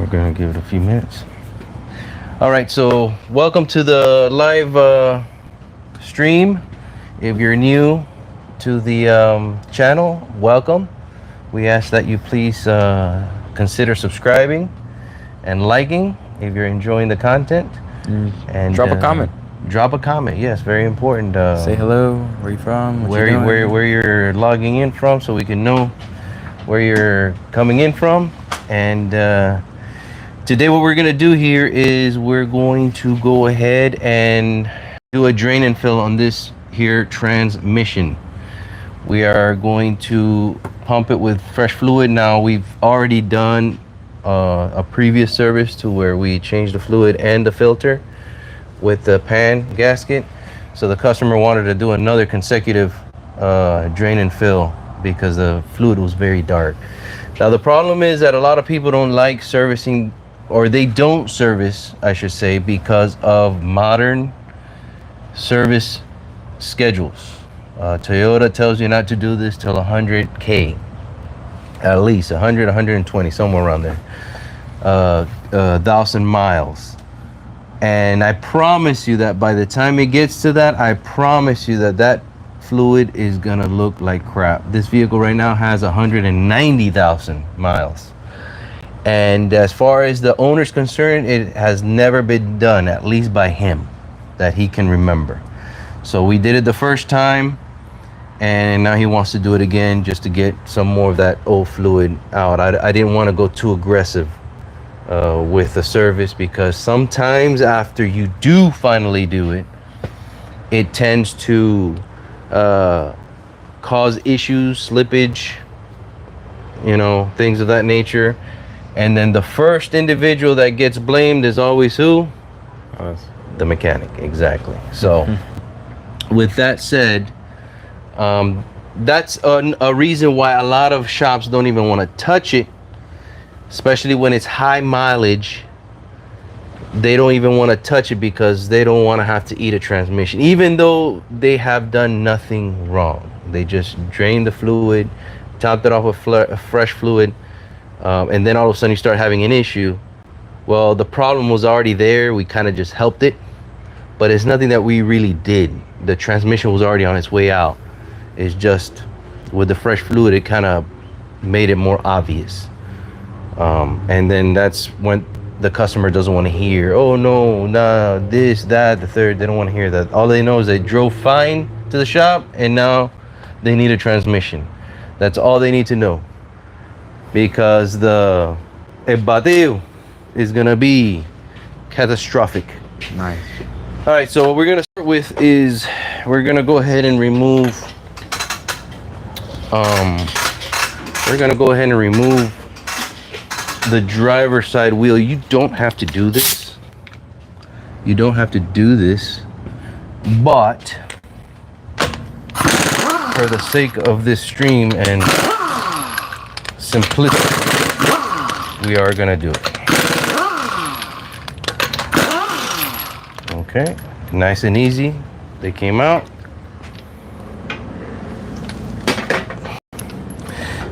We're gonna give it a few minutes. All right, so welcome to the live stream. If you're new to the channel, welcome. We ask that you please consider subscribing and liking if you're enjoying the content. And drop a comment. Drop a comment. Yes, very important. Say hello. Where you from? What you doing? Where you're logging in from, so we can know where you're coming in from. And today, what we're gonna do here is we're going to go ahead and do a drain and fill on this here transmission. We are going to pump it with fresh fluid. Now, we've already done a previous service to where we changed the fluid and the filter with the pan gasket. So the customer wanted to do another consecutive drain and fill because the fluid was very dark. Now the problem is that a lot of people don't like servicing, or they don't service, I should say, because of modern service schedules. Toyota tells you not to do this till 100K, at least 100, 120, somewhere around there, 1,000 miles. And I promise you that by the time it gets to that, I promise you that that fluid is gonna look like crap. This vehicle right now has 190,000 miles. And as far as the owner's concerned, it has never been done, at least by him, that he can remember. So we did it the first time, and now he wants to do it again just to get some more of that old fluid out. I didn't want to go too aggressive with the service, because sometimes after you do finally do it, it tends to cause issues, slippage, you know, things of that nature. And then the first individual that gets blamed is always who? Us. The mechanic, exactly. So with that said, that's a reason why a lot of shops don't even want to touch it, especially when it's high mileage. They don't even want to touch it because they don't want to have to eat a transmission, even though they have done nothing wrong. They just drained the fluid, topped it off with fresh fluid, and then all of a sudden you start having an issue. Well, the problem was already there. We kind of just helped it, but it's nothing that we really did. The transmission was already on its way out. It's just with the fresh fluid, it kind of made it more obvious. And then that's when the customer doesn't want to hear, oh no, nah, this, that, the third. They don't want to hear that. All they know is they drove fine to the shop and now they need a transmission. That's all they need to know, because the bateo is gonna be catastrophic. Nice. All right, so what we're gonna start with is we're gonna go ahead and remove the driver's side wheel. You don't have to do this. You don't have to do this, but for the sake of this stream and simplicity, we are gonna do it. Okay, nice and easy. They came out.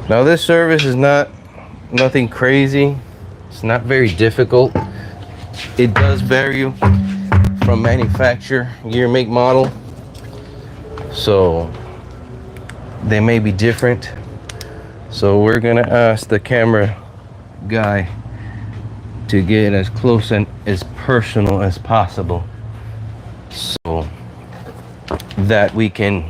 Now this service is nothing crazy. It's not very difficult. It does vary from manufacturer, year, make, model. So they may be different. So we're gonna ask the camera guy to get as close and as personal as possible, so that we can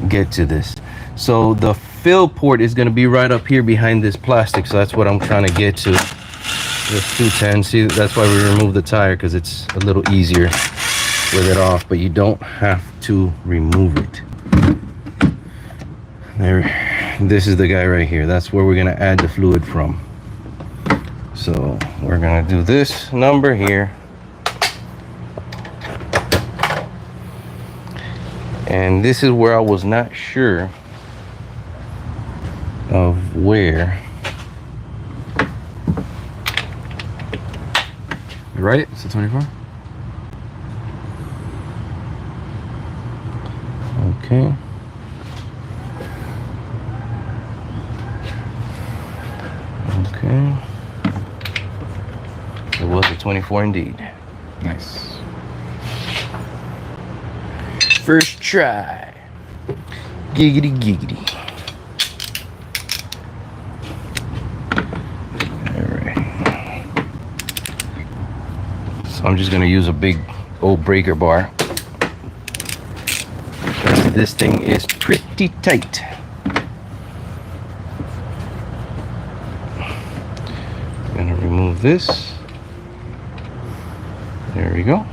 get to this. So the fill port is going to be right up here behind this plastic. So that's what I'm trying to get to. This 210. See, that's why we removed the tire, because it's a little easier with it off, but you don't have to remove it. There, this is the guy right here. That's where we're going to add the fluid from. So we're going to do this number here. And this is where I was not sure of where. You right? It's a 24. Okay. Okay. 24 indeed. Nice. First try. Giggity giggity. Alright. So I'm just gonna use a big old breaker bar. This thing is pretty tight. Gonna remove this. There we go.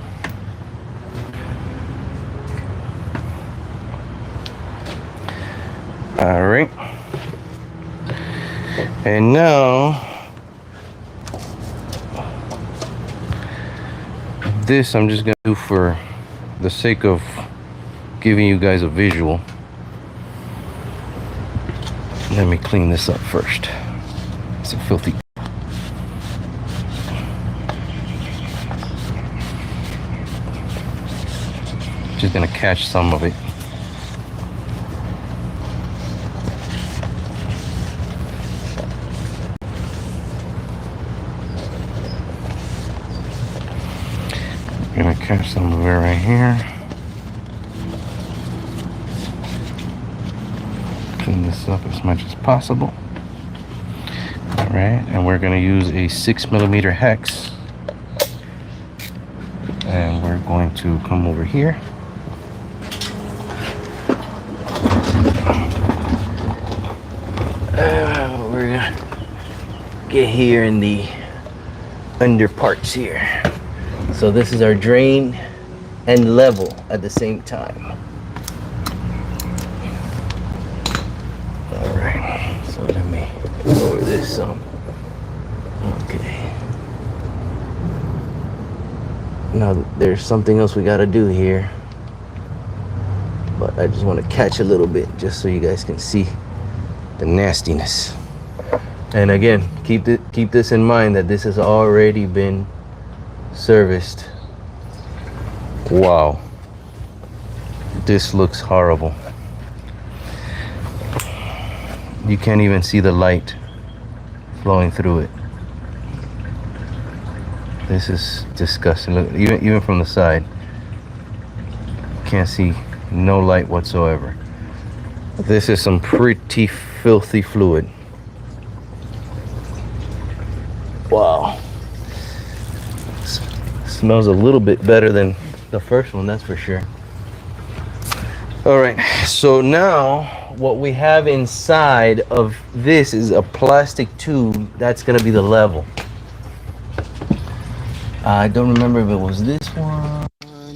All right. And now this I'm just gonna do for the sake of giving you guys a visual. Let me clean this up first. It's a filthy. Just gonna catch some of it. Gonna catch some of it right here. Clean this up as much as possible. All right, and we're gonna use a 6mm hex, and we're going to come over here. We're gonna get here in the under parts here. So this is our drain and level at the same time. All right, so let me lower this some. Okay. Now there's something else we gotta do here, but I just want to catch a little bit just so you guys can see the nastiness. And again, keep this in mind that this has already been serviced. Wow, this looks horrible. You can't even see the light flowing through it. This is disgusting. Look, even from the side, can't see no light whatsoever. This is some pretty filthy fluid. Wow. Smells a little bit better than the first one, that's for sure. All right, so now what we have inside of this is a plastic tube that's gonna be the level. I don't remember if it was this one. I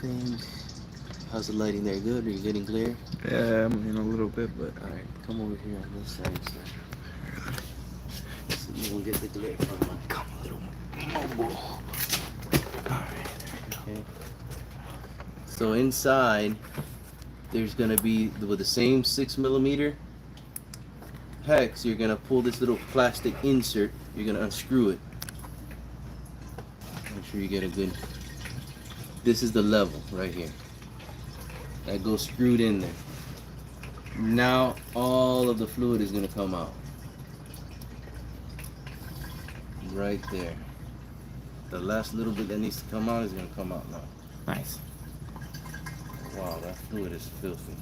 think. How's the lighting there? Good? Are you getting clear? Yeah, I'm in a little bit, but All right, come over here on this side, sir. So you won't get the glare from my come a little mobile. All right. Okay. So inside, there's gonna be with the same 6mm hex. You're gonna pull this little plastic insert. You're gonna unscrew it. Make sure you get a good. This is the level right here. That goes screwed in there. Now all of the fluid is gonna come out. Right there. The last little bit that needs to come out is gonna come out now. nice. Wow, that fluid is filthy.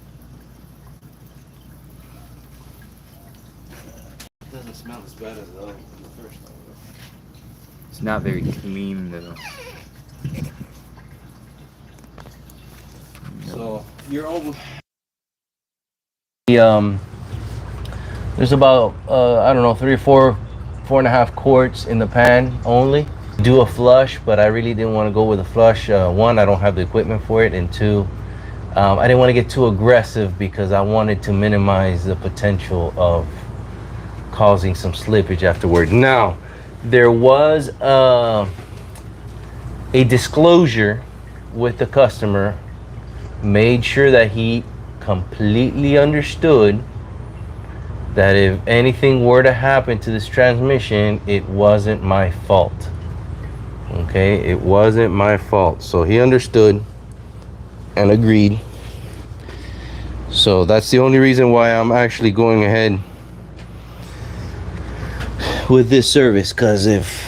It doesn't smell as bad as the first one. It's not very clean though. So you're over. There's about I don't know, 3 or 4.5 quarts in the pan only. Do a flush, but I really didn't want to go with a flush. One, I don't have the equipment for it, and two, I didn't want to get too aggressive because I wanted to minimize the potential of causing some slippage afterward. Now, there was a disclosure with the customer, made sure that he completely understood that if anything were to happen to this transmission, it wasn't my fault. Okay, it wasn't my fault. So he understood and agreed. So that's the only reason why I'm actually going ahead with this service, because if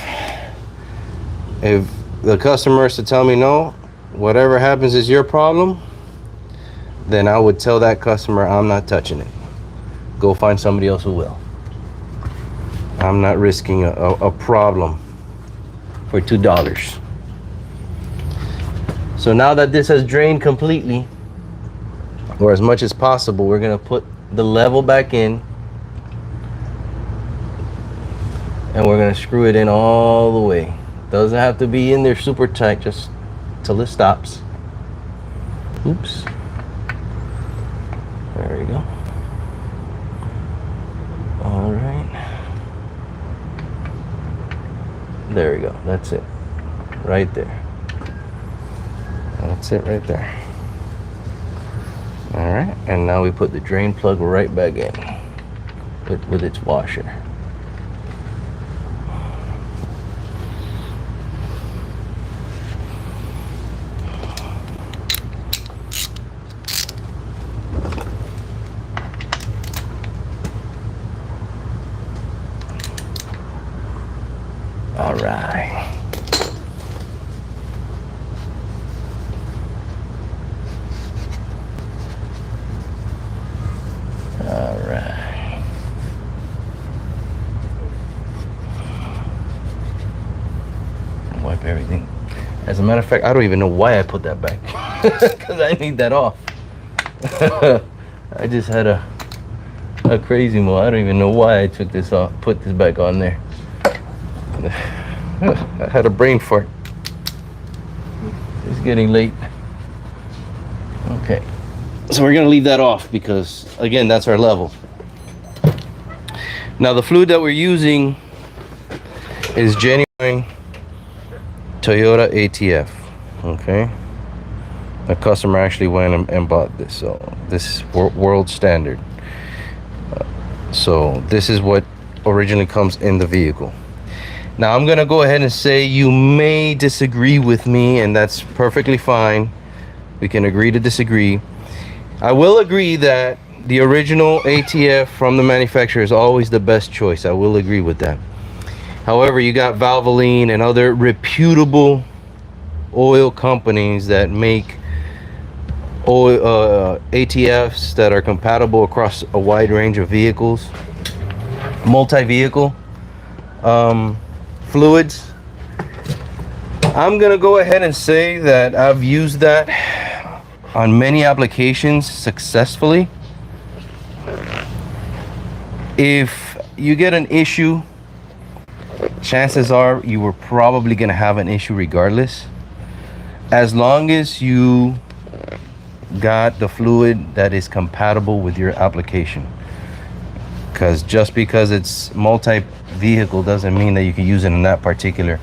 the customer is to tell me no, whatever happens is your problem, then I would tell that customer I'm not touching it. Go find somebody else who will. I'm not risking a problem for $2. So now that this has drained completely, or as much as possible, we're gonna put the level back in, and we're gonna screw it in all the way. Doesn't have to be in there super tight, just till it stops. Oops. There we go. All right. There we go. That's it. Right there. That's it right there. All right. And now we put the drain plug right back in with its washer. All right. All right. Wipe everything. As a matter of fact, I don't even know why I put that back, because I need that off. I just had a crazy move. I don't even know why I took this off, put this back on there. I had a brain fart. It's getting late. Okay, so we're gonna leave that off because, again, that's our level. Now the fluid that we're using is genuine Toyota ATF. Okay, the customer actually went and bought this, so this is world standard. So this is what originally comes in the vehicle. Now I'm gonna go ahead and say you may disagree with me, and that's perfectly fine. We can agree to disagree. I will agree that the original ATF from the manufacturer is always the best choice. I will agree with that. However, you got Valvoline and other reputable oil companies that make oil ATFs that are compatible across a wide range of vehicles, multi-vehicle fluids. I'm gonna go ahead and say that I've used that on many applications successfully. If you get an issue, chances are you were probably gonna have an issue regardless, as long as you got the fluid that is compatible with your application. Because just because it's multi-vehicle doesn't mean that you can use it in that particular.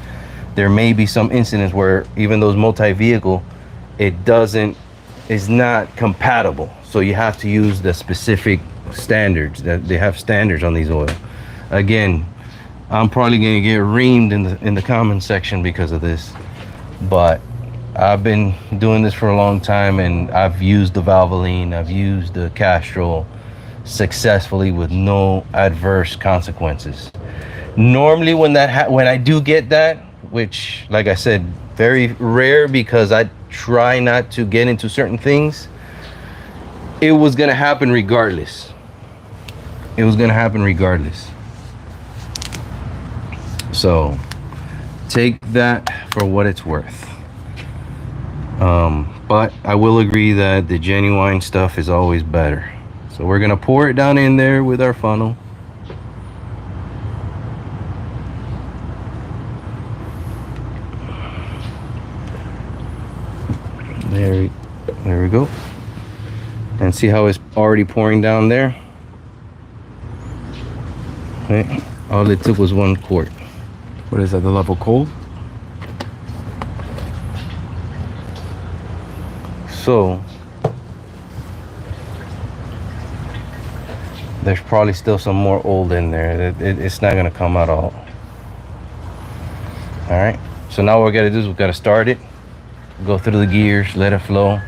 There may be some incidents where even those multi-vehicle, is not compatible. So you have to use the specific standards. That they have standards on these oil. Again, I'm probably gonna get reamed in the comment section because of this, but I've been doing this for a long time, and I've used the Valvoline, I've used the Castrol successfully with no adverse consequences. Normally when I do get that, which, like I said, very rare because I try not to get into certain things, it was gonna happen regardless. It was gonna happen regardless. So take that for what it's worth. But I will agree that the genuine stuff is always better. So we're gonna pour it down in there with our funnel. There we go. And see how it's already pouring down there? Okay. All it took was 1 quart. What is that, the level cold? So there's probably still some more old in there. It's not gonna come out all. All right, so now what we gotta do is we gotta start it, go through the gears, let it flow,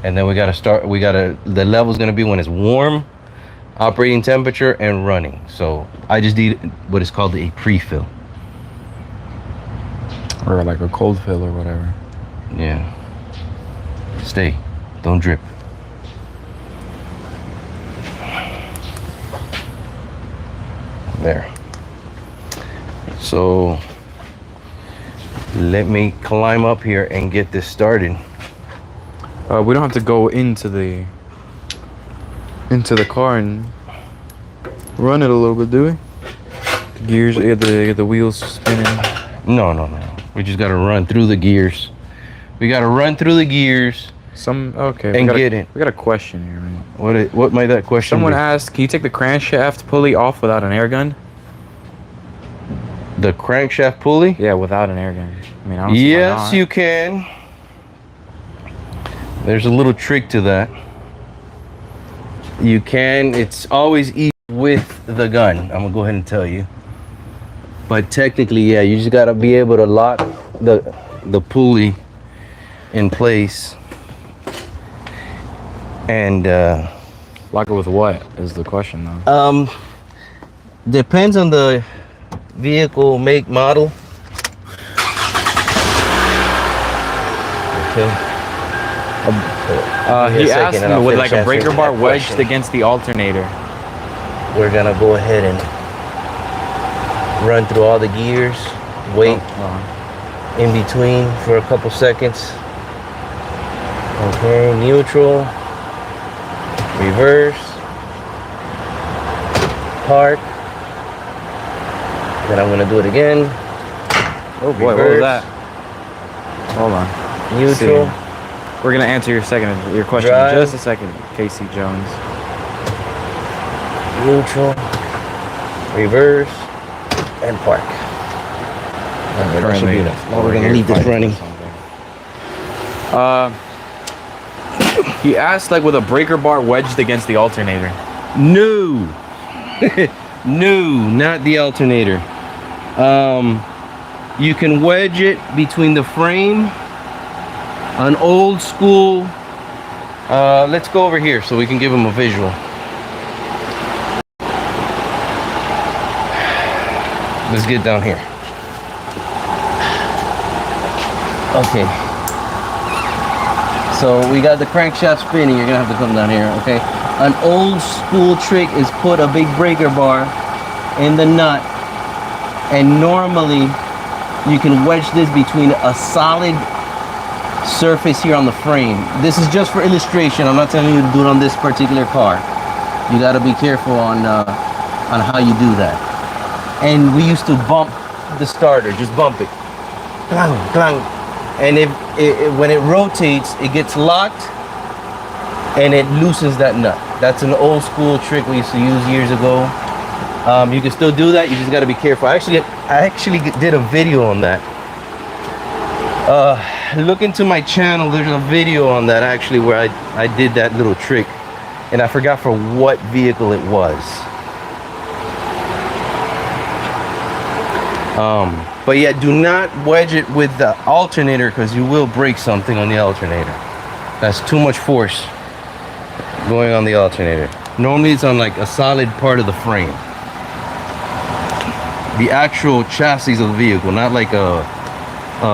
and then we gotta start. The level's gonna be when it's warm. operating temperature and running. So I just did what is called a pre-fill. Or like a cold fill or whatever. Yeah. Stay. Don't drip. There. So let me climb up here and get this started. We don't have to go into the car and run it a little bit, do we? The gears, get the wheels spinning. No. We just gotta run through the gears. We gotta run through the gears. Okay. And get it. We got a question here, man. What might that question Someone be? asked, can you take the crankshaft pulley off without an air gun? The crankshaft pulley? Yeah, without an air gun. I mean, I don't see why Yes, not. you can. There's a little trick to that. You can. It's always easy with the gun. I'm gonna go ahead and tell you. But technically, yeah, you just gotta be able to lock the pulley in place. And Lock it with what is the question, though? depends on the vehicle make model. Okay. He asked me with like a breaker bar wedged against the alternator. We're gonna go ahead and run through all the gears, wait in between for a couple seconds. Okay, neutral, reverse, park. Then I'm gonna do it again. Oh boy, reverse, what was that? Hold on. Neutral. See. We're gonna answer your question Drive. in just a second, Casey Jones. Neutral, reverse, and park. Alright, that should be enough. Now we're gonna leave this running. He asked like with a breaker bar wedged against the alternator. No. No, not the alternator. You can wedge it between the frame. An old school. Let's go over here so we can give them a visual. Let's get down here. Okay. So we got the crankshaft spinning. You're gonna have to come down here, okay? An old school trick is put a big breaker bar in the nut, and normally you can wedge this between a solid surface here on the frame. This is just for illustration. I'm not telling you to do it on this particular car. You got to be careful on how you do that. And we used to bump the starter, just bump it, clang, clang. And when it rotates, it gets locked and it loosens that nut. That's an old school trick we used to use years ago. You can still do that. You just got to be careful. I actually did a video on that. Look into my channel. There's a video on that actually where I did that little trick, and I forgot for what vehicle it was. But yeah, do not wedge it with the alternator because you will break something on the alternator. That's too much force going on the alternator. Normally it's on like a solid part of the frame. The actual chassis of the vehicle, not like a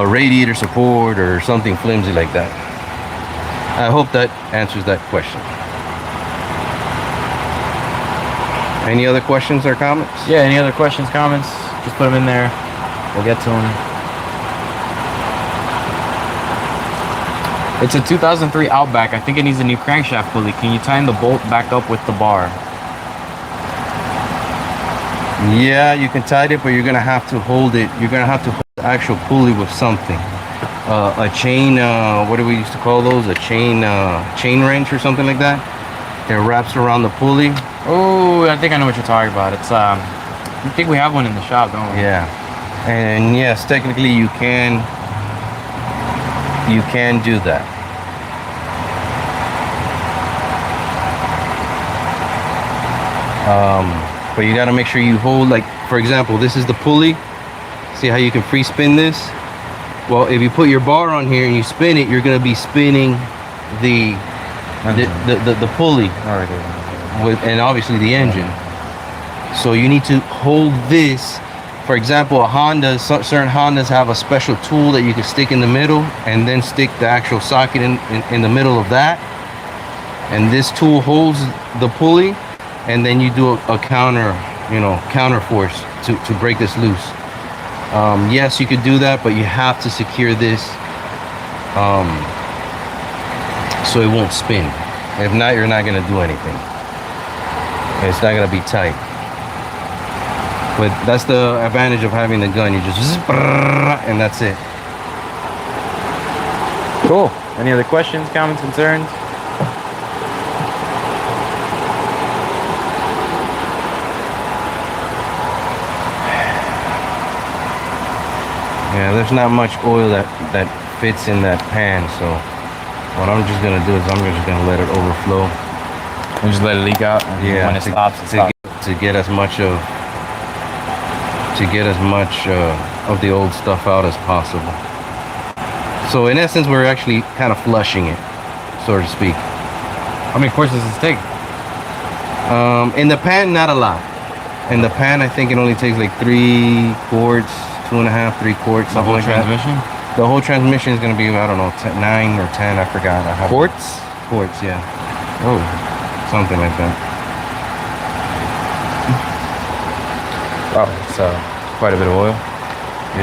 radiator support or something flimsy like that. I hope that answers that question. Any other questions or comments? Yeah, any other questions, comments? Just put them in there. We'll get to them. It's a 2003 Outback. I think it needs a new crankshaft pulley. Can you tighten the bolt back up with the bar? Yeah, you can tighten it, but you're gonna have to hold it. You're gonna have to hold the actual pulley with something. A chain, what do we used to call those? A chain wrench or something like that. It wraps around the pulley. Oh, I think I know what you're talking about. It's I think we have one in the shop, don't we? Yeah, and yes, technically you can do that. But you got to make sure you hold, like for example, this is the pulley. See how you can free spin this? Well, if you put your bar on here and you spin it, you're going to be spinning the pulley. Alright. and obviously the engine. So you need to hold this. For example, a Honda, certain Hondas have a special tool that you can stick in the middle and then stick the actual socket in the middle of that. And this tool holds the pulley, and then you do a counter force to break this loose. Yes, you could do that, but you have to secure this so it won't spin. If not, you're not gonna do anything. It's not gonna be tight. But that's the advantage of having the gun. You just and that's it. Cool. Any other questions, comments, concerns? Yeah, there's not much oil that fits in that pan, so what I'm just gonna do is I'm just gonna let it overflow And just let it leak out. And Yeah, when it stops, it stops. to get as much of the old stuff out as possible. So in essence, we're actually kind of flushing it, so to speak. How many courses does this take? In the pan, not a lot. In the pan, I think it only takes like 3 quarts, 2.5, 3 quarts, The something whole like transmission? that. The whole transmission is gonna be, I don't know, 9 or 10. I forgot. I have Quarts? Quarts, yeah, Oh. something like that. Wow, so quite a bit of oil.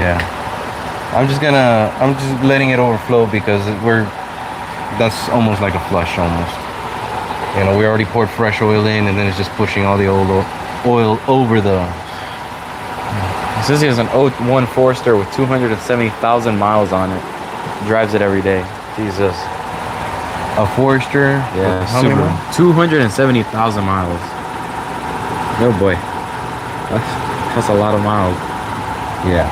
Yeah, I'm just letting it overflow because that's almost like a flush almost. You know, we already poured fresh oil in, and then it's just pushing all the old oil over the. It says he has an 01 Forester with 270,000 miles on it. Drives it every day. Jesus. A Forester. Yeah, How many Subaru. miles? 270,000 miles. Oh boy. That's a lot of miles. Yeah.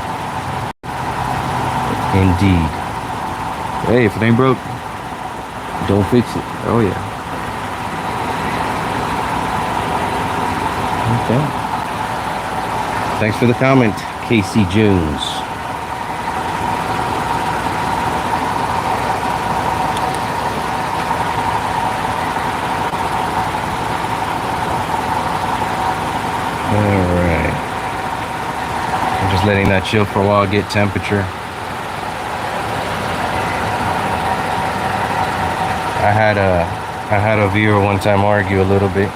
Indeed. Hey, if it ain't broke, Don't fix it. oh yeah. Okay. Thanks for the comment, Casey Jones. Alright. I'm just letting that chill for a while, get temperature. I had a viewer one time argue a little bit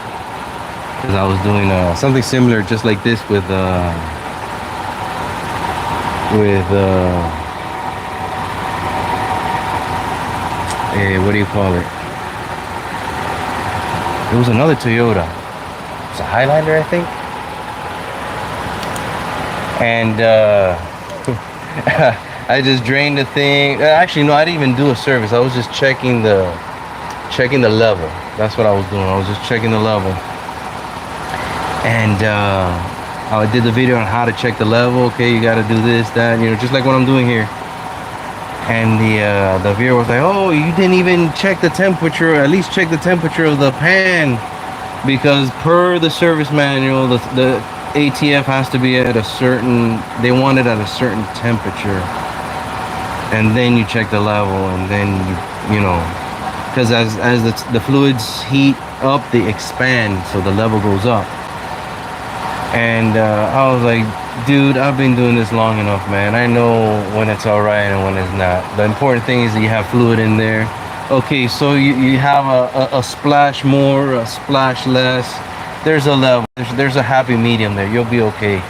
because I was doing something similar, just like this with what do you call it? It was another Toyota. It's a Highlander, I think. And I just drained the thing. Actually, no, I didn't even do a service. I was just checking the level. That's what I was doing. I was just checking the level. And I did the video on how to check the level. Okay, you got to do this, that, you know, just like what I'm doing here. And the viewer was like, "Oh, you didn't even check the temperature. At least check the temperature of the pan, because per the service manual, the ATF has to be at a certain. They want it at a certain temperature, and then you check the level, and then you know, because as the fluids heat up, they expand, so the level goes up." And I was like, dude, I've been doing this long enough, man. I know when it's all right and when it's not. The important thing is that you have fluid in there. Okay, so you have a splash more, a splash less. There's a level. There's a happy medium there. You'll be okay.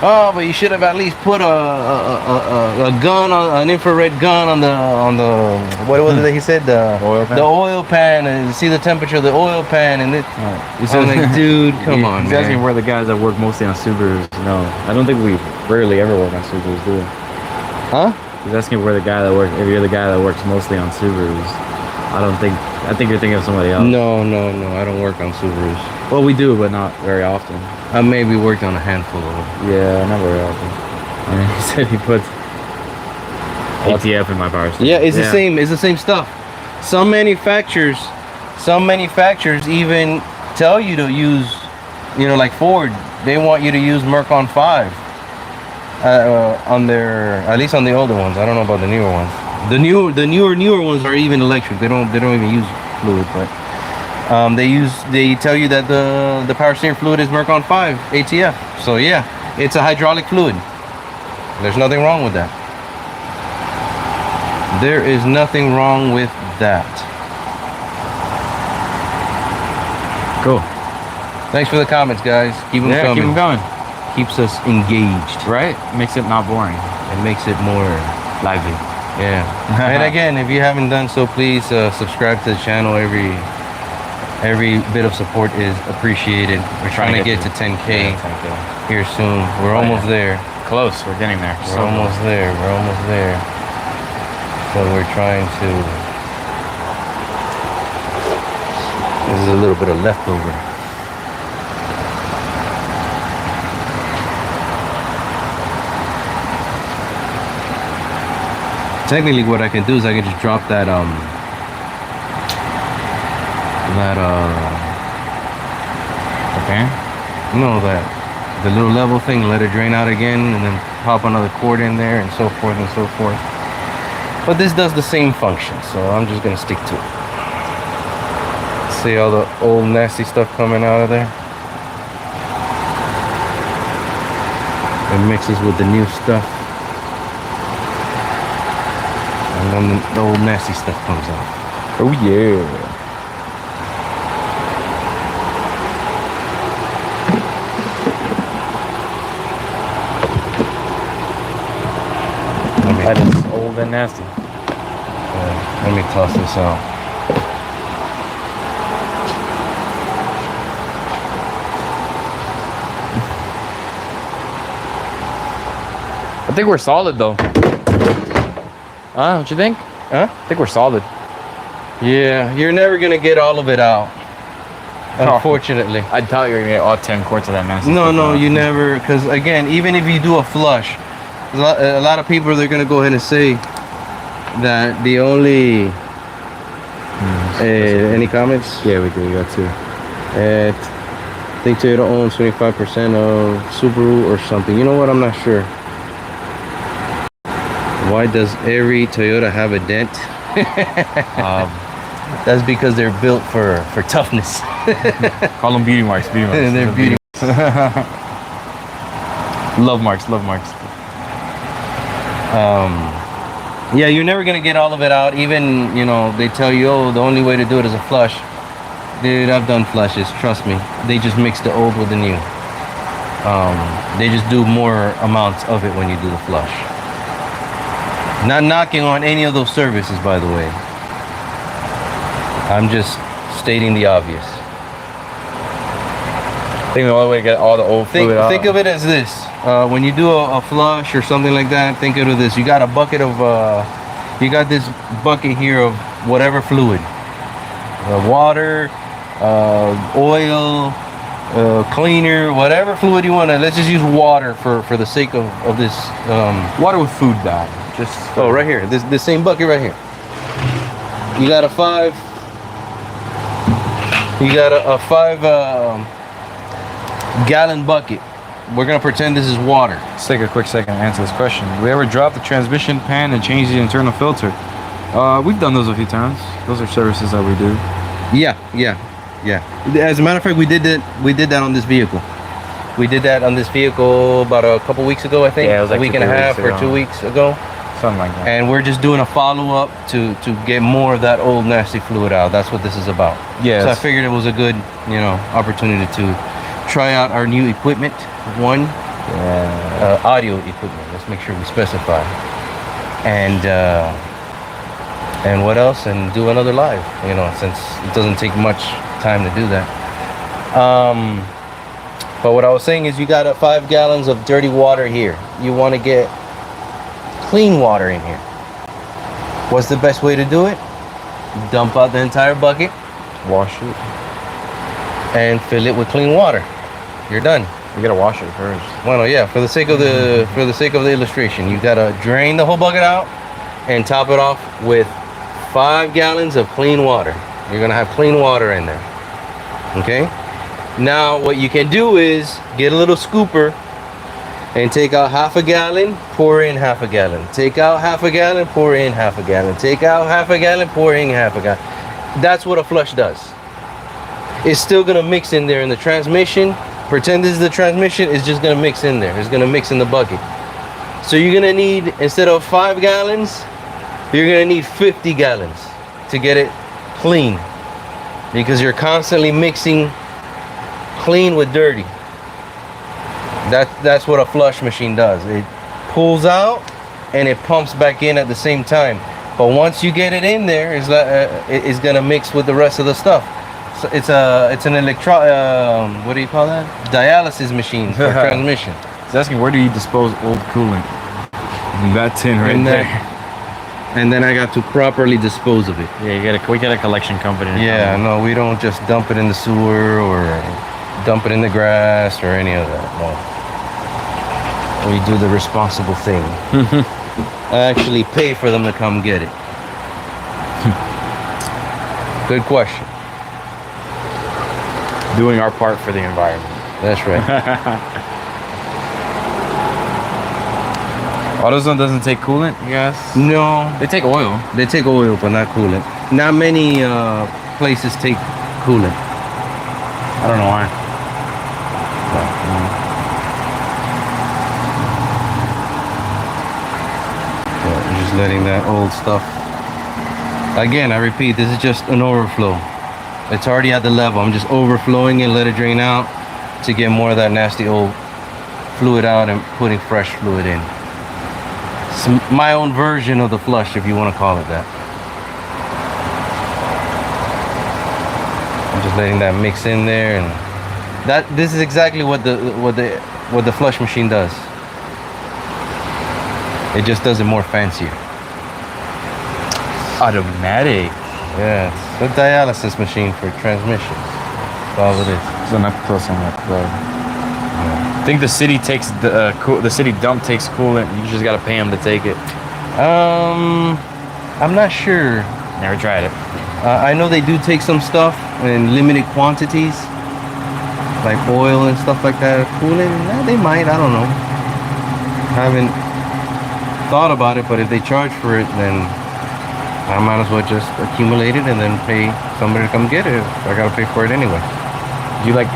Oh, but you should have at least put a gun, an infrared gun on the what was it that he said? The oil pan, and see the temperature of the oil pan, and it. I'm like, dude, come on, He's man. asking where the guys that work mostly on Subarus. No, I don't think we rarely ever work on Subarus, do we? Huh? He's asking where the guy that works. If you're the guy that works mostly on Subarus, I think you're thinking of somebody else. No, I don't work on Subarus. Well, we do, but not very often. I maybe worked on a handful of them. Yeah, not very often. And he said he puts ATF in my power steering. Yeah, it's the same. It's the same stuff. Some manufacturers even tell you to use, you know, like Ford. They want you to use Mercon 5 on their, at least on the older ones. I don't know about the newer ones. The newer ones are even electric. They don't even use fluid, but They tell you that the power steering fluid is Mercon 5 ATF. So yeah, it's a hydraulic fluid. There's nothing wrong with that. There is nothing wrong with that. Cool. Thanks for the comments, guys. Keep them coming. Keep them going. Keeps us engaged. Right? Makes it not boring. It makes it more lively. Yeah. And again, if you haven't done so, please subscribe to the channel. Every bit of support is appreciated. We're trying to get to 10K here soon. We're almost there. Close. We're getting there. We're almost there. We're almost there. So we're trying to. This is a little bit of leftover. Technically, what I can do is I can just drop that okay. No, the little level thing, let it drain out again, and then pop another cord in there, and so forth and so forth. But this does the same function, so I'm just gonna stick to it. See all the old nasty stuff coming out of there? It mixes with the new stuff, and then the old nasty stuff comes out. Oh yeah. That is old and nasty. Let me toss this out. I think we're solid though. What you think? Huh? I think we're solid. Yeah, you're never gonna get all of it out. Unfortunately. I thought you were gonna get all 10 quarts of that nasty. No, you never, because again, even if you do a flush, a lot of people, they're gonna go ahead and say that the only any comments? Yeah, we do. We got two. I think Toyota owns 25% of Subaru or something. You know what? I'm not sure. Why does every Toyota have a dent? That's because they're built for toughness. Call them beauty marks. Beauty marks. They're beauty marks. Love marks. Love marks. Yeah, you're never gonna get all of it out. Even, you know, they tell you, oh, the only way to do it is a flush. Dude, I've done flushes, trust me. They just mix the old with the new. They just do more amounts of it when you do the flush. Not knocking on any of those services, by the way. I'm just stating the obvious. I think the only way to get all the old fluid out. Think of it as this. When you do a flush or something like that, think of this. You got a bucket of, you got this bucket here of whatever fluid. Water, oil, cleaner, whatever fluid you want to. Let's just use water for the sake of this. Water with food dye. Just right here. This same bucket right here. You got a 5 gallon bucket. We're gonna pretend this is water. Let's take a quick second to answer this question. We ever drop the transmission pan and change the internal filter? We've done those a few times. Those are services that we do. Yeah. As a matter of fact, we did that on this vehicle. We did that on this vehicle about a couple weeks ago, I think. Yeah, it was like a week and a half or 2 weeks ago. Something like that. And we're just doing a follow-up to get more of that old nasty fluid out. That's what this is about. Yeah. So I figured it was a good, opportunity to try out our new equipment. Audio equipment. Let's make sure we specify. And what else? And do another live. Since it doesn't take much time to do that. But what I was saying is, you got 5 gallons of dirty water here. You want to get clean water in here. What's the best way to do it? Dump out the entire bucket, wash it, and fill it with clean water. You're done. You gotta wash it first. Well, yeah. For the sake of the illustration, you gotta drain the whole bucket out and top it off with 5 gallons of clean water. You're gonna have clean water in there. Okay. Now, what you can do is get a little scooper and take out half a gallon, pour in half a gallon. Take out half a gallon, pour in half a gallon. Take out half a gallon, pour in half a gallon. That's what a flush does. it's still gonna mix in there in the transmission. Pretend this is the transmission, it's just gonna mix in there. It's gonna mix in the bucket. So you're gonna need, instead of 5 gallons, you're gonna need 50 gallons to get it clean, because you're constantly mixing clean with dirty. That's what a flush machine does. It pulls out and it pumps back in at the same time. But once you get it in there, it's gonna mix with the rest of the stuff. So it's an what do you call that? Dialysis machine for transmission. He's asking, where do you dispose old coolant? That tin right there. And then I got to properly dispose of it. Yeah, we got a collection company. Yeah, no, we don't just dump it in the sewer or dump it in the grass or any of that. No, we do the responsible thing. I actually pay for them to come get it. Good question. Doing our part for the environment. That's right. AutoZone doesn't take coolant, you guys? No, They take oil. they take oil, but not coolant. Not many places take coolant. I don't know why. Just letting that old stuff. Again, I repeat, this is just an overflow. It's already at the level. I'm just overflowing it, let it drain out to get more of that nasty old fluid out and putting fresh fluid in. It's my own version of the flush, if you want to call it that. I'm just letting that mix in there, and this is exactly what the flush machine does. It just does it more fancier. Automatic. Yeah, it's a dialysis machine for transmissions. That's all it is. So not close on that plug. I think the city takes the city dump takes coolant. You just gotta pay them to take it. I'm not sure. Never tried it. I know they do take some stuff in limited quantities, like oil and stuff like that. Coolant, they might. I don't know. Haven't thought about it, but if they charge for it, then I might as well just accumulate it and then pay somebody to come get it. I gotta pay for it anyway.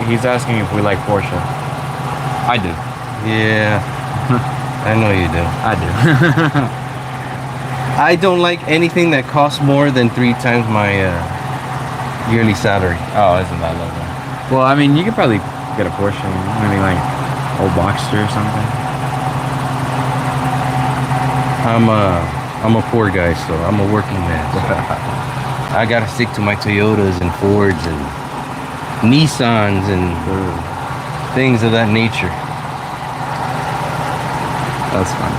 He's asking if we like Porsche. I do. Yeah, I know you do. I do. I don't like anything that costs more than 3 times my yearly salary. Oh, isn't that lovely? Well, I mean, you could probably get a Porsche. Maybe like old Boxster or something. I'm a poor guy, so I'm a working man. So I gotta stick to my Toyotas and Fords and Nissans and things of that nature. That's fun.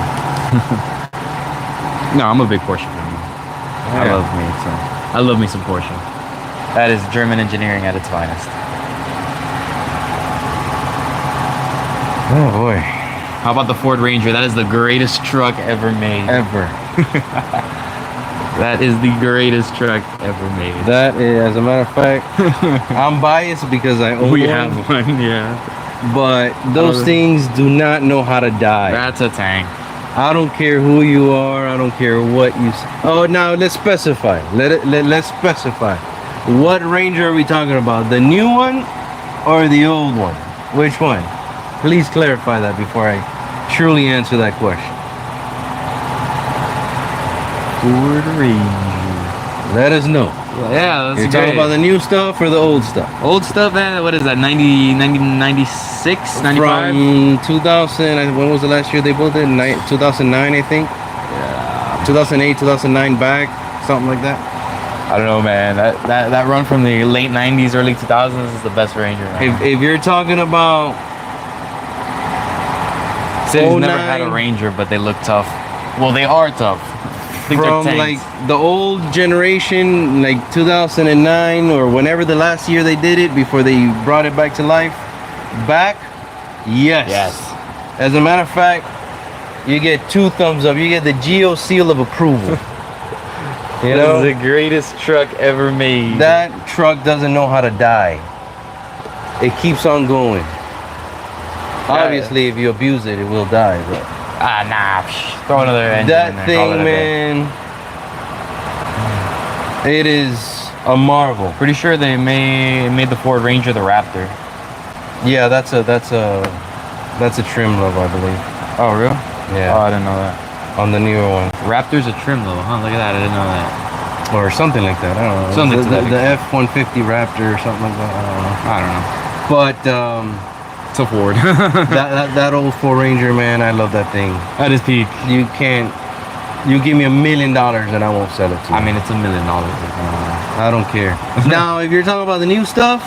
No, I'm a big Porsche fan. Yeah. I love me some Porsche. That is German engineering at its finest. Oh boy. How about the Ford Ranger? That is the greatest truck ever made. Ever. That is the greatest truck ever made. That is, as a matter of fact, I'm biased because I own We one, have one, yeah. but those things do not know how to die. That's a tank. I don't care who you are. I don't care what you. Oh, now let's specify. Let's specify. What Ranger are we talking about? The new one or the old one? Which one? Please clarify that before I truly answer that question. Ford Ranger. Let us know. Yeah, that's You're talking about the new stuff or the old stuff? old stuff, man. What is that? 96, 95? From 2000. When was the last year they built it? 2009, I think. Yeah. 2008, 2009 back, something like that. I don't know, man. That run from the late 90s, early 2000s is the best Ranger. If you're talking about City's never had a Ranger, but they look tough. Well, they are tough. From like the old generation, like 2009 or whenever the last year they did it before they brought it back to life, yes. As a matter of fact, you get 2 thumbs up. You get the Geo seal of approval. You know, the greatest truck ever made. That truck doesn't know how to die. It keeps on going. Obviously, if you abuse it, it will die. But throw another engine in that there, thing, man, it is A marvel. Pretty sure they made the Ford Ranger the Raptor. Yeah, that's a trim level, I believe. Oh, really? Yeah. Oh, I didn't know that. On the newer one, Raptor's a trim level, huh? Look at that. I didn't know that. or something like that. I don't know. Something to that the F-150 Raptor or something like that. I don't know. But It's a Ford. that old Ford Ranger, man, I love that thing. At his peak. You can't. You give me $1 million and I won't sell it to you. I mean, it's $1 million. I don't care. Now, if you're talking about the new stuff,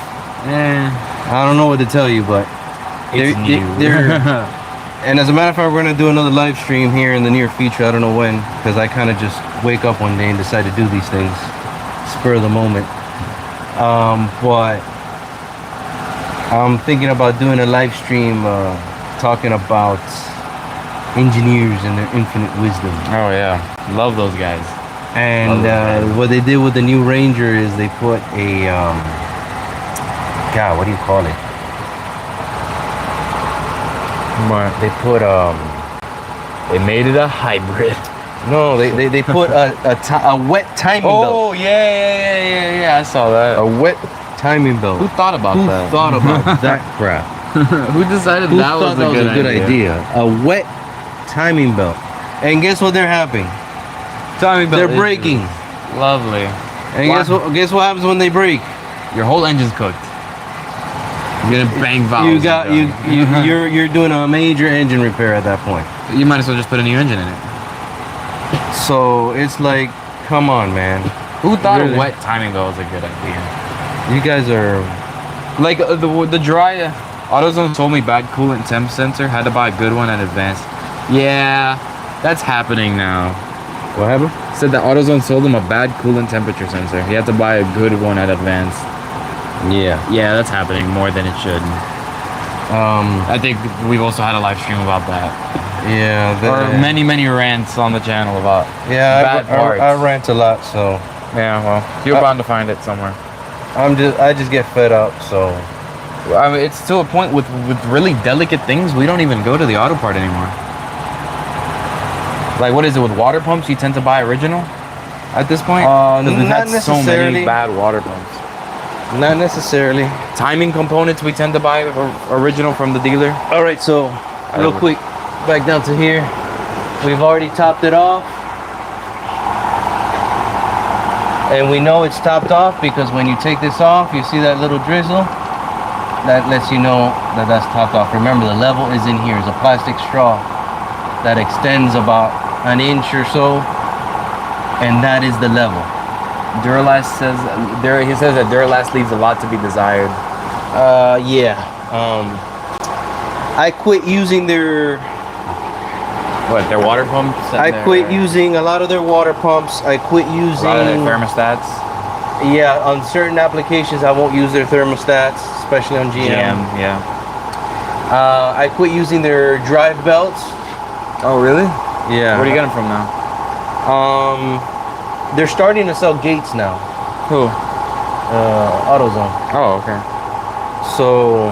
I don't know what to tell you, but It's new. and as a matter of fact, we're gonna do another live stream here in the near future. I don't know when, because I kind of just wake up one day and decide to do these things, spur of the moment. But I'm thinking about doing a live stream talking about engineers and their infinite wisdom. Oh, yeah. Love those guys. And what they did with the new Ranger is they put a God, what do you call it? But They put they made it a hybrid. no, they put a wet timing belt. Oh, yeah. I saw that. A wet timing belt. Who thought about Who that? thought about that crap? Who decided Who that was thought a good idea? A wet timing belt. And guess what they're having? Timing belt. They're breaking. Lovely. And guess what happens when they break? Your whole engine's cooked. You're gonna bang valves. You're doing a major engine repair at that point. You might as well just put a new engine in it. So it's like, come on, man. Who thought Really? a wet timing belt was a good idea? You guys are. Like the dry AutoZone told me bad coolant temp sensor, had to buy a good one at Advanced. Yeah, that's happening now. What happened? Said that AutoZone sold him a bad coolant temperature sensor. He had to buy a good one at Advanced. Yeah. Yeah, that's happening more than it should. I think we've also had a live stream about that. Yeah. Or many rants on the channel about bad parts. I rant a lot, so Yeah, well, you're bound to find it somewhere. I just get fed up. So I mean, it's to a point with really delicate things, we don't even go to the auto part anymore. Like, what is it with water pumps? You tend to buy original at this point? Not We've had so many necessarily. bad water pumps. Not necessarily. Timing components, we tend to buy original from the dealer. All right, so real quick, back down to here. We've already topped it off. And we know it's topped off because when you take this off, you see that little drizzle? That lets you know that that's topped off. Remember, the level is in here. It's a plastic straw that extends about an inch or so, and that is the level. Duralast says, he says that Duralast leaves a lot to be desired. Yeah. I quit using their What, their water pumps? I quit using a lot of their water pumps. I quit using a lot of their thermostats. Yeah, on certain applications I won't use their thermostats, especially on GM. Yeah. I quit using their drive belts. Oh, really? Yeah. Where do you get them from now? They're starting to sell gates now. Who? AutoZone. Oh, okay. So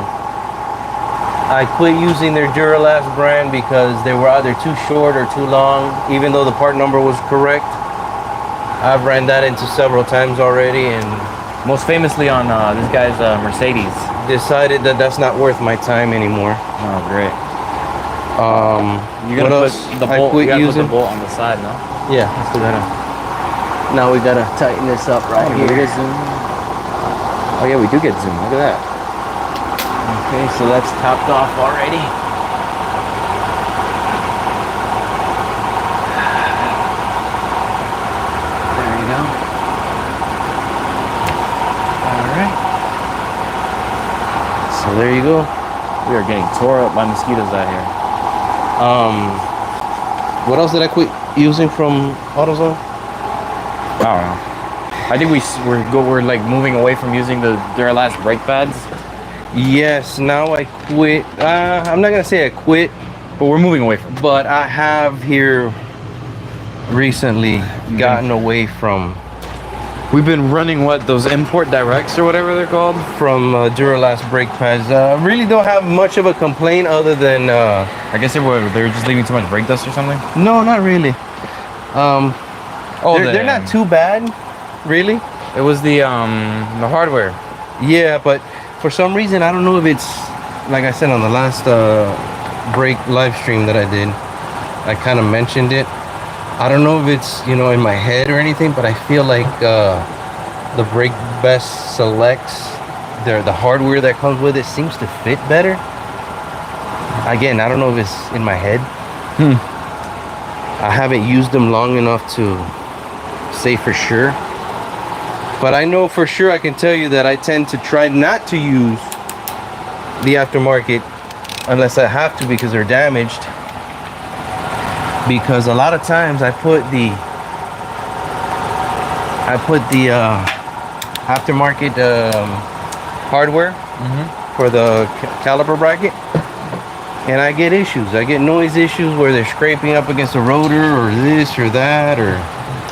I quit using their Duralast brand because they were either too short or too long, even though the part number was correct. I've ran that into several times already and Most famously on this guy's Mercedes. decided that that's not worth my time anymore. Oh, great. What You're gonna else? put the I bolt. quit You gotta using. put the bolt on the side, no? Yeah, let's do that. Now we gotta tighten this up right Oh, we here. get zoom. Oh yeah, we do get zoom. Look at that. Okay, so that's topped off already. There you go. All right. So there you go. We are getting tore up by mosquitoes out here. What else did I quit using from AutoZone? I don't know. I think we're like moving away from using the Duralast brake pads, Yes, now I quit. I'm not gonna say I quit, but we're moving away from. but I have here recently gotten away from We've been running those import directs or whatever they're called. Duralast brake pads. Really don't have much of a complaint other than I guess they were just leaving too much brake dust or something. no, not really. Oh, they're not too bad, really. It was the hardware. Yeah, but for some reason, I don't know if it's, like I said on the last break live stream that I did, I kind of mentioned it. I don't know if it's, you know, in my head or anything, but I feel like the Brake Best Selects, the hardware that comes with it seems to fit better. Again, I don't know if it's in my head. I haven't used them long enough to say for sure. But I know for sure, I can tell you that I tend to try not to use the aftermarket unless I have to because they're damaged. Because a lot of times I put the aftermarket hardware for the caliper bracket, and I get issues. I get noise issues where they're scraping up against the rotor or this or that. Or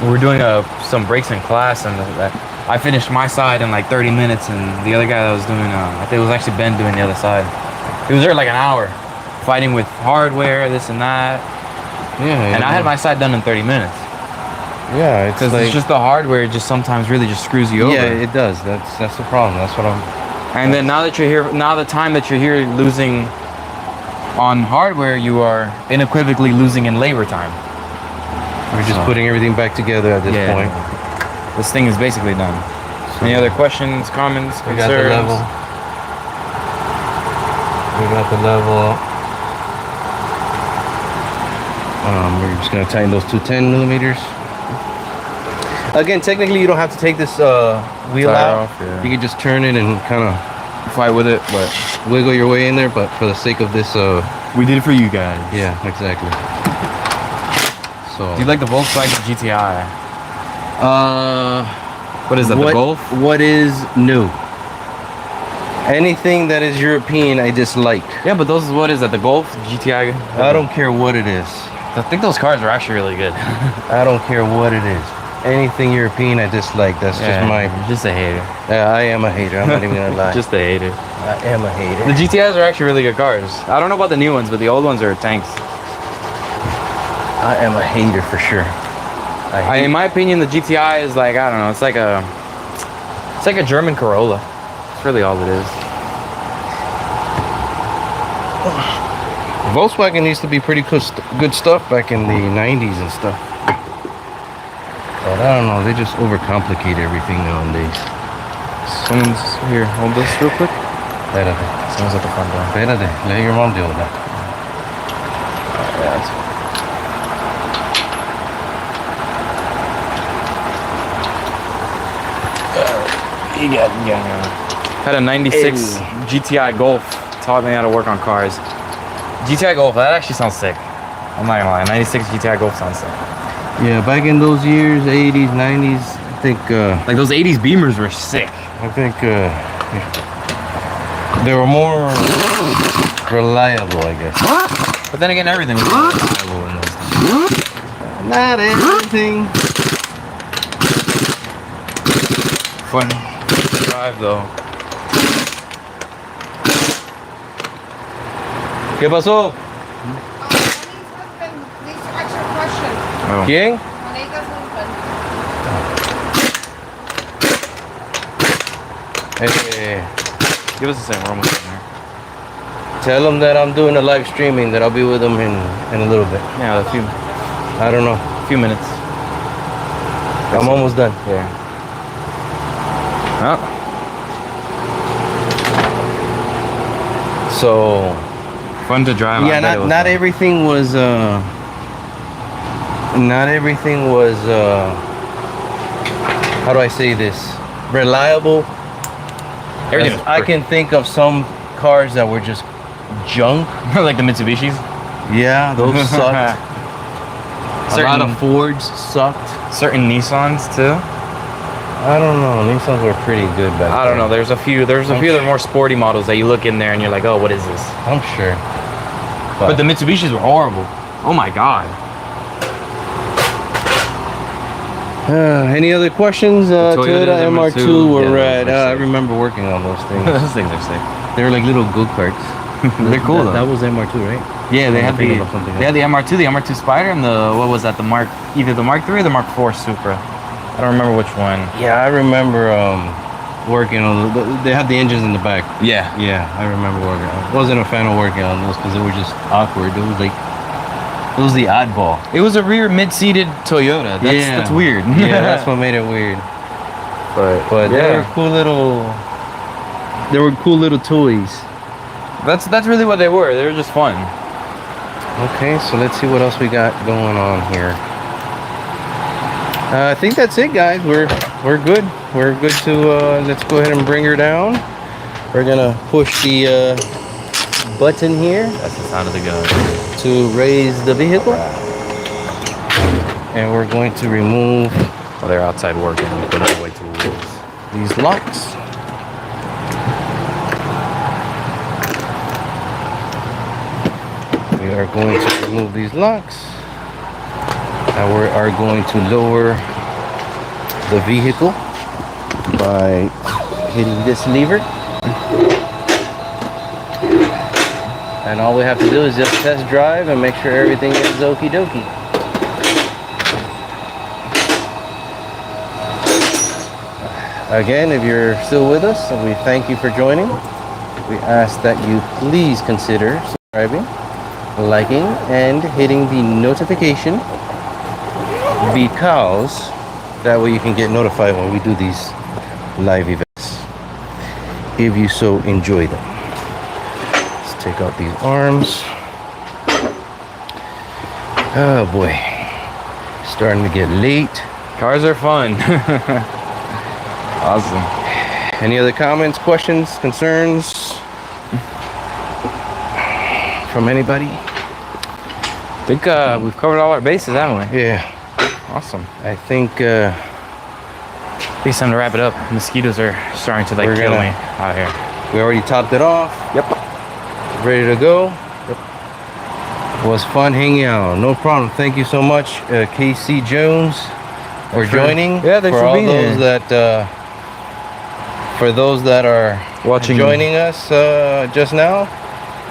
we're doing some brakes in class, and I finished my side in like 30 minutes, and the other guy that was doing, I think it was actually Ben doing the other side. He was there like an hour, fighting with hardware, this and that. Yeah, and I had my side done in 30 minutes. Yeah, it's like, it's just the hardware. It just sometimes really just screws you over. Yeah, it does. That's the problem. That's what I'm. And then now that you're here, now the time that you're here losing on hardware, you are unequivocally losing in labor time. We're just putting everything back together at this point. This thing is basically done. Any other questions, comments, concerns? We got the level. We got the level. We're just gonna tighten those two 10 millimeters. Again, technically, you don't have to take this wheel out. You can just turn it and kind of fight with it, but wiggle your way in there. But for the sake of this, we did it for you guys. Yeah, exactly. So. Do you like the Volkswagen GTI? What is that? The Golf? What is new? Anything that is European, I dislike. Yeah, but those, what is that? The Golf GTI? I don't care what it is. I think those cars are actually really good. I don't care what it is. Anything European, I dislike. That's just my. Just a hater. Yeah, I am a hater. I'm not even gonna lie. Just a hater. I am a hater. The GTIs are actually really good cars. I don't know about the new ones, but the old ones are tanks. I am a hater for sure. In my opinion, the GTI is like, I don't know. It's like a German Corolla. That's really all it is. Volkswagen used to be pretty good stuff back in the 90s and stuff. But I don't know, they just overcomplicate everything nowadays. Someone's here. Hold this real quick. Espérate. Someone's at the front door. Espérate. Let your mom deal with that. Yeah, that's You got had a 96 GTI Golf. Taught me how to work on cars. GTI Golf, that actually sounds sick. I'm not gonna lie, 96 GTI Golf sounds sick. Yeah, back in those years, 80s, 90s, I think like those 80s Beamers were sick. I think they were more reliable, I guess. But then again, everything was reliable in those times. Not everything. Fun drive though. ¿Qué pasó? Oh. ¿Quién? Give us the same. We're almost in there. Tell them that I'm doing a live streaming, that I'll be with them in a little bit. Yeah, a few. I don't know. A few minutes. I'm almost done. Yeah. Oh. So fun to drive. Yeah, not everything was how do I say this? Reliable. Everything. I can think of some cars that were just junk. Like the Mitsubishis? Yeah, those sucked. A lot of Fords sucked. Certain Nissans too. I don't know. Nissans were pretty good back then. I don't know. There's a few that are more sporty models that you look in there and you're like, oh, what is this? I'm sure. But the Mitsubishis were horrible. Oh my god. Any other questions? Toyota MR2 were rad. I remember working on those things. Those things are sick. They were like little go-karts. They're cool though. That was MR2, right? Yeah, they had the MR2, the MR2 Spider, and the, what was that? Either the Mark III or the Mark IV Supra. I don't remember which one. Yeah, I remember working on. They have the engines in the back. Yeah. Yeah, I remember working. I wasn't a fan of working on those because they were just awkward. It was like, it was the oddball. It was a rear mid-seated Toyota. That's weird. Yeah, that's what made it weird. But yeah. they were cool little. They were cool little toys. That's really what they were. They were just fun. Okay, so let's see what else we got going on here. I think that's it, guys. We're good. We're good to let's go ahead and bring her down. We're gonna push the button here. That's the sound of the gun. To raise the vehicle, and we're going to remove. Well, they're outside working. We put it away tools. These locks. We are going to remove these locks. And we are going to lower the vehicle by hitting this lever. And all we have to do is just test drive and make sure everything is okie dokie. Again, if you're still with us, we thank you for joining. We ask that you please consider subscribing, liking, and hitting the notification, because that way you can get notified when we do these live events, if you so enjoy them. Let's take out these arms. Oh boy, starting to get late. Cars are fun. Awesome. Any other comments, questions, concerns from anybody? I think we've covered all our bases, haven't we? Yeah. Awesome. I think I think it's time to wrap it up. Mosquitoes are starting to We're kill gonna- me out here. we already topped it off. Yep. Ready to go. Yep. Was fun hanging out. No problem. Thank you so much, KC Jones, for joining. Yeah, thanks for all being those here. that for those that are joining us just now.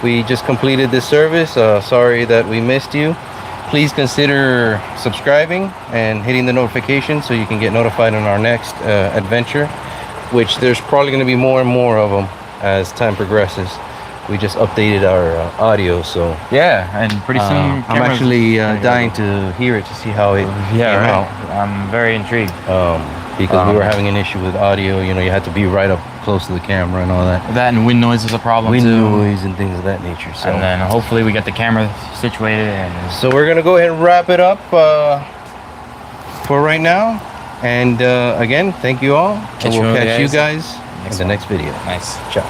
We just completed this service. Sorry that we missed you. Please consider subscribing and hitting the notification so you can get notified on our next adventure, which there's probably going to be more and more of them as time progresses. We just updated our audio, so Yeah, and pretty soon I'm cameras- actually dying to hear it to see how it came out. I'm very intrigued. Because we were having an issue with audio. You know, you had to be right up close to the camera and all that. That and wind noise is a problem Wind too. noise and things of that nature. So, And then hopefully we get the camera situated and so we're gonna go ahead and wrap it up for right now. And again, thank you all. And we'll catch you guys in the next video. nice. Ciao.